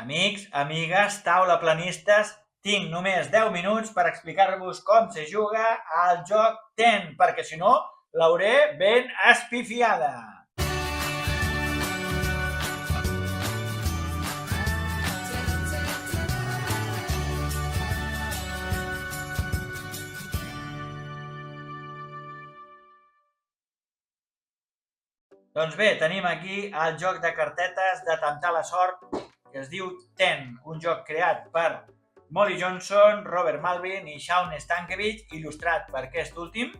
Amics, amigues, taula planistes, tinc només 10 minuts per explicar-vos com se juga al joc Ten, perquè si no, l'hauré ben espifiada. Doncs bé, tenim aquí el joc de cartetes de temptar la sort, que es diu Ten, un joc creat per Molly Johnson, Robert Malvin i Sean Stankiewicz, il·lustrat per aquest últim.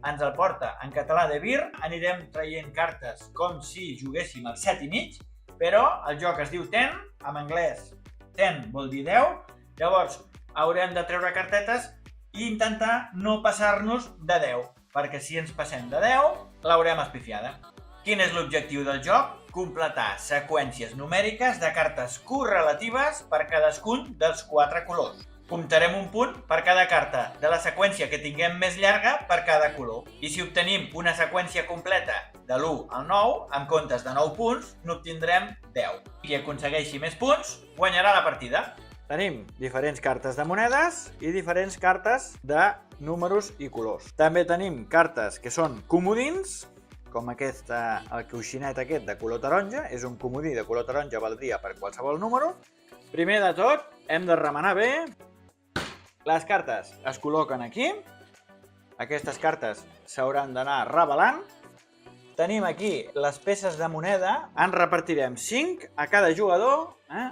Ens el porta en català de Vir, anirem traient cartes com si juguéssim al 7,5, però el joc es diu Ten, en anglès 10 vol dir 10, llavors haurem de treure cartetes i intentar no passar-nos de 10, perquè si ens passem de 10 l'haurem espifiada. Quin és l'objectiu del joc? Completar seqüències numèriques de cartes correlatives per cadascun dels 4 colors. Comptarem un punt per cada carta de la seqüència que tinguem més llarga per cada color. I si obtenim una seqüència completa de l'1 al 9, en comptes de 9 punts, n'obtindrem 10. Qui aconsegueixi més punts, guanyarà la partida. Tenim diferents cartes de monedes i diferents cartes de números i colors. També tenim cartes que són comodins, com aquest, el coixinet aquest de color taronja, és un comodí de color taronja, valdria per qualsevol número. Primer de tot, hem de remenar bé. Les cartes es col·loquen aquí. Aquestes cartes s'hauran d'anar revelant. Tenim aquí les peces de moneda. En repartirem 5 a cada jugador.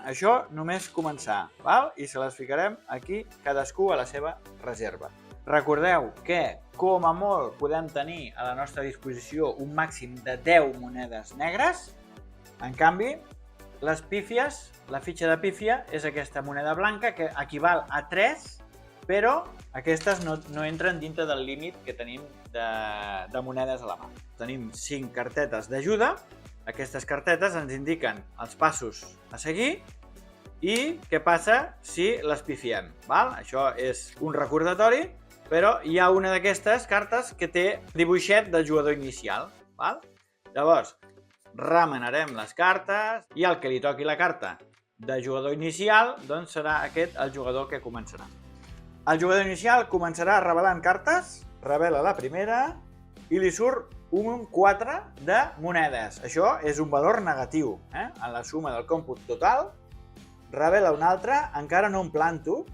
Això només començar, val? I se les ficarem aquí, cadascú a la seva reserva. Recordeu que, com a molt, podem tenir a la nostra disposició un màxim de 10 monedes negres. En canvi, les pífies, la fitxa de pífia és aquesta moneda blanca que equival a 3, però aquestes no entren dintre del límit que tenim de monedes a la mà. Tenim 5 cartetes d'ajuda. Aquestes cartetes ens indiquen els passos a seguir i què passa si les pifiem. Això és un recordatori, però hi ha una d'aquestes cartes que té dibuixet del jugador inicial. Llavors, remenarem les cartes i el que li toqui la carta de jugador inicial doncs serà aquest el jugador que començarà. El jugador inicial començarà revelant cartes, revela la primera i li surt un 4 de monedes. Això és un valor negatiu. En la suma del còmput total, revela una altra, encara no em planto.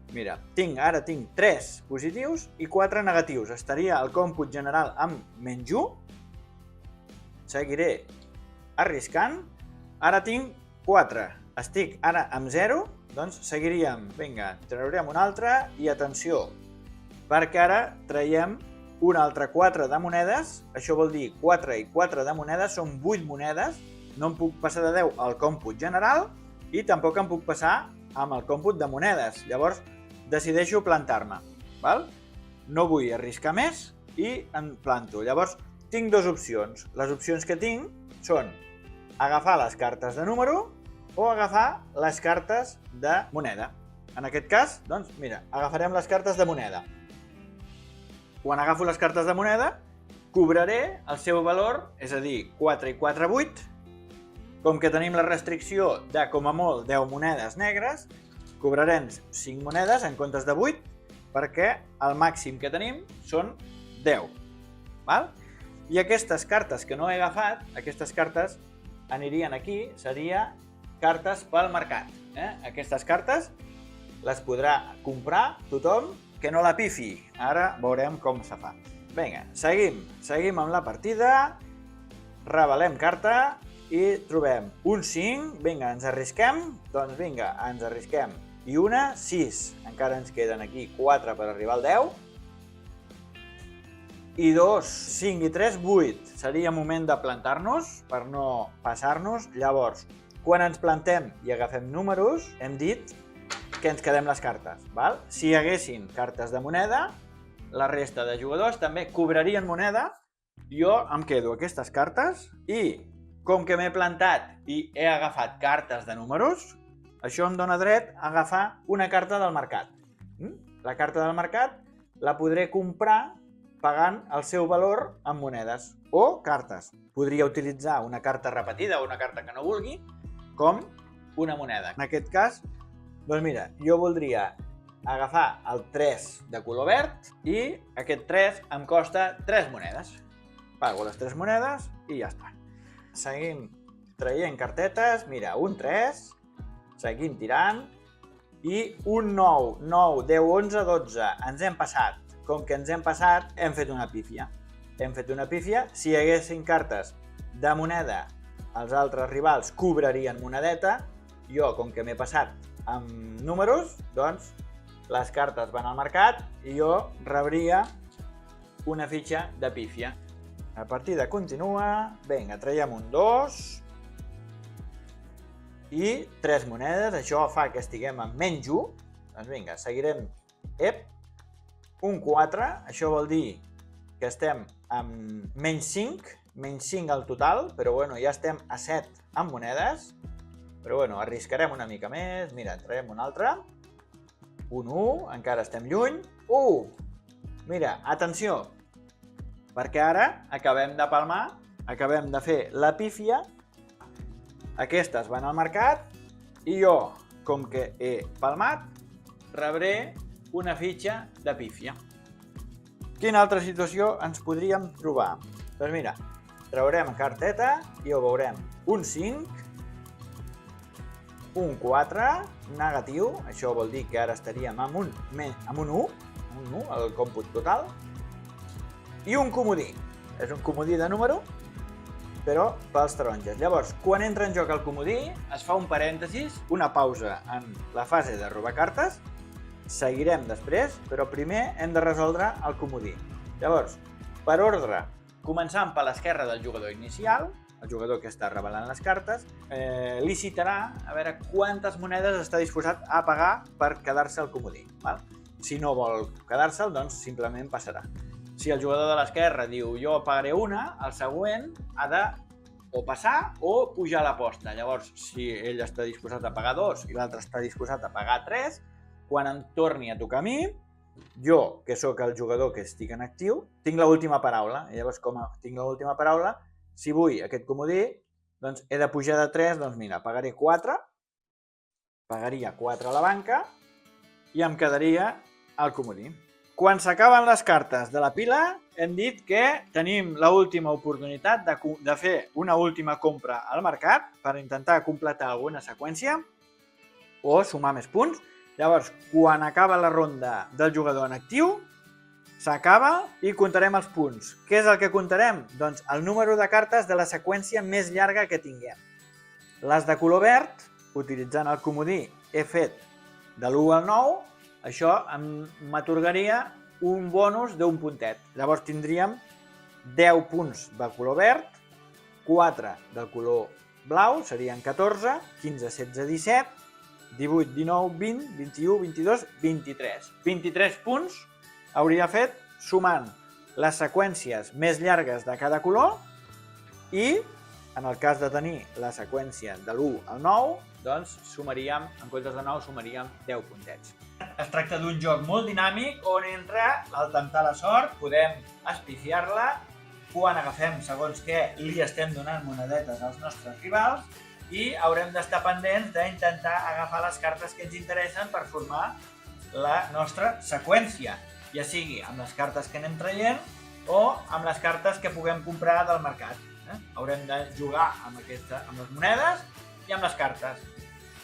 Mira, ara tinc 3 positius i 4 negatius. Estaria el còmput general amb menys 1. Seguiré arriscant. Ara tinc 4. Estic ara amb 0. Doncs seguiríem. Vinga, traurem una altra i atenció, perquè ara traiem un altre 4 de monedes. Això vol dir 4 i 4 de monedes són 8 monedes. No em puc passar de 10 al còmput general i tampoc em puc passar amb el còmput de monedes. Llavors, decideixo plantar-me. No vull arriscar més i em planto. Llavors, tinc dues opcions. Les opcions que tinc són agafar les cartes de número o agafar les cartes de moneda. En aquest cas, doncs, mira, agafarem les cartes de moneda. Quan agafo les cartes de moneda, cobraré el seu valor, és a dir, 4 i 4, 8. Com que tenim la restricció de, com a molt, 10 monedes negres, cobrarem 5 monedes en comptes de 8, perquè el màxim que tenim són 10. I aquestes cartes que no he agafat, aquestes cartes anirien aquí, seria cartes pel mercat. Aquestes cartes les podrà comprar tothom que no la pifi. Ara veurem com se fa. Vinga, seguim amb la partida, revelem carta i trobem un 5. Vinga, ens arrisquem? Doncs vinga, ens arrisquem. I una, 6. Encara ens queden aquí 4 per arribar al 10. I 2, 5 i 3, 8. Seria moment de plantar-nos per no passar-nos. Llavors, quan ens plantem i agafem números, hem dit que ens quedem les cartes. Si hi haguessin cartes de moneda, la resta de jugadors també cobrarien moneda. Jo em quedo aquestes cartes i, com que m'he plantat i he agafat cartes de números, això em dona dret a agafar una carta del mercat. La carta del mercat la podré comprar pagant el seu valor en monedes o cartes. Podria utilitzar una carta repetida o una carta que no vulgui com una moneda. En aquest cas, doncs mira, jo voldria agafar el 3 de color verd i aquest 3 em costa 3 monedes. Pago les 3 monedes i ja està. Seguim traient cartetes, mira, un 3, seguim tirant i un 9, 9, 10, 11, 12. Ens hem passat. Com que ens hem passat, hem fet una pífia. Hem fet una pífia. Si hi haguessin cartes de moneda, els altres rivals cobrarien monedeta. Jo, com que m'he passat amb números, doncs les cartes van al mercat i jo rebria una fitxa de pífia. La partida continua. Vinga, traiem un 2 i 3 monedes. Això fa que estiguem amb menys 1. Doncs vinga, seguirem. Un 4. Això vol dir que estem amb menys 5. Menys 5 al total, però bueno, ja estem a 7 amb monedes. Però bueno, arriscarem una mica més. Mira, traiem un altre. Un 1, encara estem lluny. Mira, atenció, perquè ara acabem de palmar, acabem de fer la pífia. Aquestes van al mercat i jo, com que he palmat, rebré una fitxa de pífia. Quina altra situació ens podríem trobar? Doncs mira, traurem carteta i ho veurem. Un 5, un 4, negatiu, això vol dir que ara estaríem amb un 1, el còmput total, i un comodí. És un comodí de número, però pels taronges. Llavors, quan entra en joc el comodí, es fa un parèntesis, una pausa en la fase de robar cartes, seguirem després, però primer hem de resoldre el comodí. Llavors, per ordre, començant per l'esquerra del jugador inicial, el jugador que està revelant les cartes, li citarà a veure quantes monedes està disposat a pagar per quedar-se el comodí. Si no vol quedar-se'l, doncs simplement passarà. Si el jugador de l'esquerra diu jo pagaré una, el següent ha de o passar o pujar l'aposta. Llavors, si ell està disposat a pagar 2 i l'altre està disposat a pagar 3, quan em torni a tocar a mi, jo, que sóc el jugador que estic en actiu, tinc l'última paraula. I llavors, com tinc l'última paraula, si vull aquest comodí, doncs he de pujar de 3, doncs mira, pagaré 4, pagaria 4 a la banca i em quedaria el comodí. Quan s'acaben les cartes de la pila, hem dit que tenim l'última oportunitat de fer una última compra al mercat per intentar completar alguna seqüència o sumar més punts. Llavors, quan acaba la ronda del jugador en actiu, s'acaba i comptarem els punts. Què és el que comptarem? Doncs el número de cartes de la seqüència més llarga que tinguem. Les de color verd, utilitzant el comodí, he fet de l'1 al 9, això m'atorgaria un bonus d'un puntet. Llavors tindríem 10 punts del color verd, 4 del color blau, serien 14, 15, 16, 17, 18, 19, 20, 21, 22, 23. 23 punts hauria fet sumant les seqüències més llargues de cada color i, en el cas de tenir la seqüència de l'1 al 9, doncs sumaríem, en comptes de 9, sumaríem 10 puntets. Es tracta d'un joc molt dinàmic on entra el temptar la sort, podem espifiar-la quan agafem segons què li estem donant monedetes als nostres rivals i haurem d'estar pendents d'intentar agafar les cartes que ens interessen per formar la nostra seqüència, ja sigui amb les cartes que anem traient o amb les cartes que puguem comprar del mercat. Haurem de jugar amb les monedes i amb les cartes.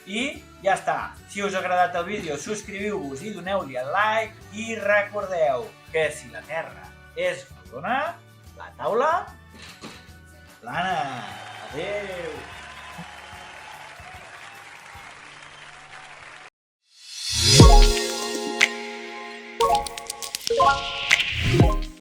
I ja està. Si us ha agradat el vídeo, subscriviu-vos i doneu-li el like i recordeu que si la Terra és rodona, la taula plana. Adéu!